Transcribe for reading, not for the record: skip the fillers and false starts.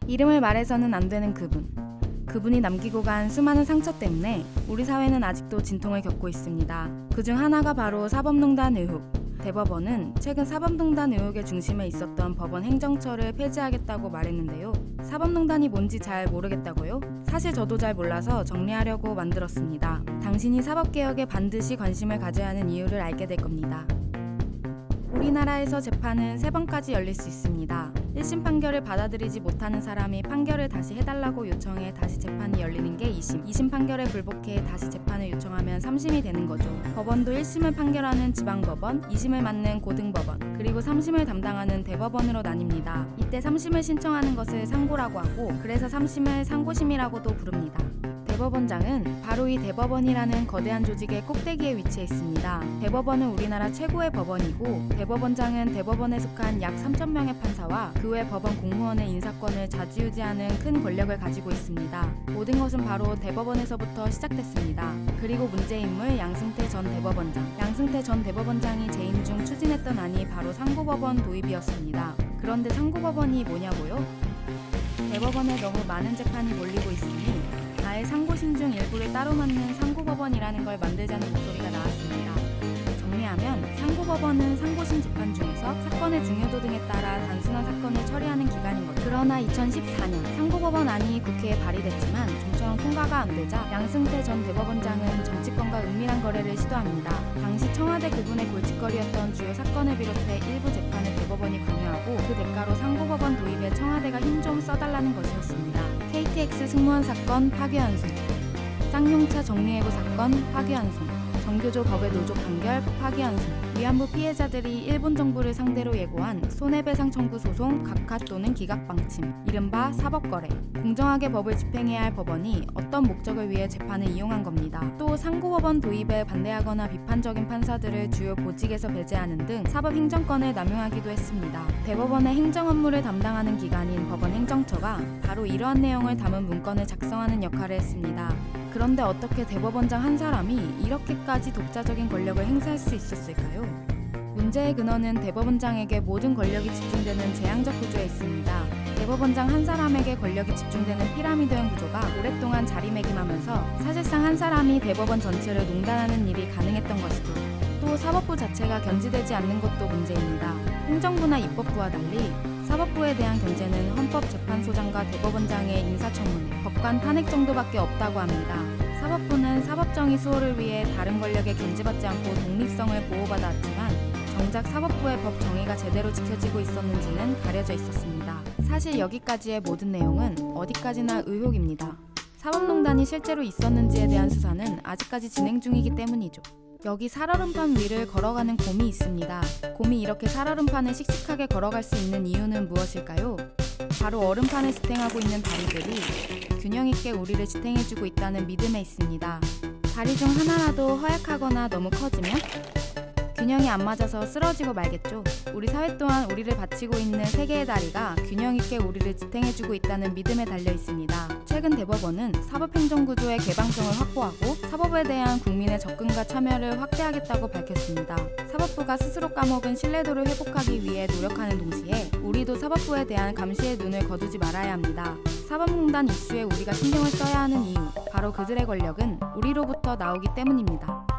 이름을 말해서는 안 되는 그분. 그분이 남기고 간 수많은 상처 때문에 우리 사회는 아직도 진통을 겪고 있습니다. 그중 하나가 바로 사법농단 의혹. 대법원은 최근 사법농단 의혹의 중심에 있었던 법원 행정처를 폐지하겠다고 말했는데요. 사법농단이 뭔지 잘 모르겠다고요? 사실 저도 잘 몰라서 정리하려고 만들었습니다. 당신이 사법개혁에 반드시 관심을 가져야 하는 이유를 알게 될 겁니다. 우리나라에서 재판은 3번까지 열릴 수 있습니다. 1심 판결을 받아들이지 못하는 사람이 판결을 다시 해달라고 요청해 다시 재판이 열리는 게 2심, 2심 판결에 불복해 다시 재판을 요청하면 3심이 되는 거죠. 법원도 1심을 판결하는 지방법원, 2심을 맡는 고등법원, 그리고 3심을 담당하는 대법원으로 나뉩니다. 이때 3심을 신청하는 것을 상고라고 하고, 그래서 3심을 상고심이라고도 부릅니다. 대법원장은 바로 이 대법원이라는 거대한 조직의 꼭대기에 위치해 있습니다. 대법원은 우리나라 최고의 법원이고, 대법원장은 대법원에 속한 약 3,000명의 판사와 그 외 법원 공무원의 인사권을 좌지우지하는 큰 권력을 가지고 있습니다. 모든 것은 바로 대법원에서부터 시작됐습니다. 그리고 문제 인물 양승태 전 대법원장. 양승태 전 대법원장이 재임 중 추진했던 안이 바로 상고법원 도입이었습니다. 그런데 상고법원이 뭐냐고요? 대법원에 너무 많은 재판이 몰리고 있으니 아예 상고심 중 일부를 따로 맡는 상고법원이라는 걸 만들자는 목소리가 나왔습니다. 정리하면 상고법원은 상고심 재판 중에서 사건의 중요도 등에 따라 단순한 사건을 처리하는 기관인 거죠. 그러나 2014년 상고법원 안이 국회에 발의됐지만 좀처럼 통과가 안 되자 양승태 전 대법원장은 정치권과 은밀한 거래를 시도합니다. 당시 청와대 그분의 골칫거리였던 주요 사건을 비롯해 일부 재판을 대법원이 관여하고, 그 대가로 상고법원 도입에 청와대가 힘 좀 써달라는 것이었습니다. KTX 승무원 사건 파기환송, 쌍용차 정리해고 사건 파기환송, 정교조 법의 노조 판결 파기환송, 위안부 피해자들이 일본 정부를 상대로 예고한 손해배상 청구 소송 각하 또는 기각 방침, 이른바 사법거래. 공정하게 법을 집행해야 할 법원이 어떤 목적을 위해 재판을 이용한 겁니다. 또 상고법원 도입에 반대하거나 비판적인 판사들을 주요 보직에서 배제하는 등 사법행정권을 남용하기도 했습니다. 대법원의 행정 업무를 담당하는 기관인 법원 행정처가 바로 이러한 내용을 담은 문건을 작성하는 역할을 했습니다. 그런데 어떻게 대법원장 한 사람이 이렇게까지 독자적인 권력을 행사할 수 있었을까요? 문제의 근원은 대법원장에게 모든 권력이 집중되는 재앙적 구조에 있습니다. 대법원장 한 사람에게 권력이 집중되는 피라미드형 구조가 오랫동안 자리매김하면서 사실상 한 사람이 대법원 전체를 농단하는 일이 가능했던 것이죠. 또 사법부 자체가 견지되지 않는 것도 문제입니다. 행정부나 입법부와 달리 사법부에 대한 견제는 헌법재판소장과 대법원장의 인사청문회, 법관 탄핵 정도밖에 없다고 합니다. 사법부는 사법정의 수호를 위해 다른 권력에 견제받지 않고 독립성을 보호받아 왔지만 정작 사법부의 법 정의가 제대로 지켜지고 있었는지는 가려져 있었습니다. 사실 여기까지의 모든 내용은 어디까지나 의혹입니다. 사법농단이 실제로 있었는지에 대한 수사는 아직까지 진행 중이기 때문이죠. 여기 살얼음판 위를 걸어가는 곰이 있습니다. 곰이 이렇게 살얼음판을 씩씩하게 걸어갈 수 있는 이유는 무엇일까요? 바로 얼음판을 지탱하고 있는 다리들이 균형 있게 우리를 지탱해주고 있다는 믿음에 있습니다. 다리 중 하나라도 허약하거나 너무 커지면 균형이 안 맞아서 쓰러지고 말겠죠. 우리 사회 또한 우리를 받치고 있는 세 개의 다리가 균형 있게 우리를 지탱해주고 있다는 믿음에 달려 있습니다. 최근 대법원은 사법행정구조의 개방성을 확보하고 사법에 대한 국민의 접근과 참여를 확대하겠다고 밝혔습니다. 사법부가 스스로 까먹은 신뢰도를 회복하기 위해 노력하는 동시에 우리도 사법부에 대한 감시의 눈을 거두지 말아야 합니다. 사법농단 이슈에 우리가 신경을 써야 하는 이유, 바로 그들의 권력은 우리로부터 나오기 때문입니다.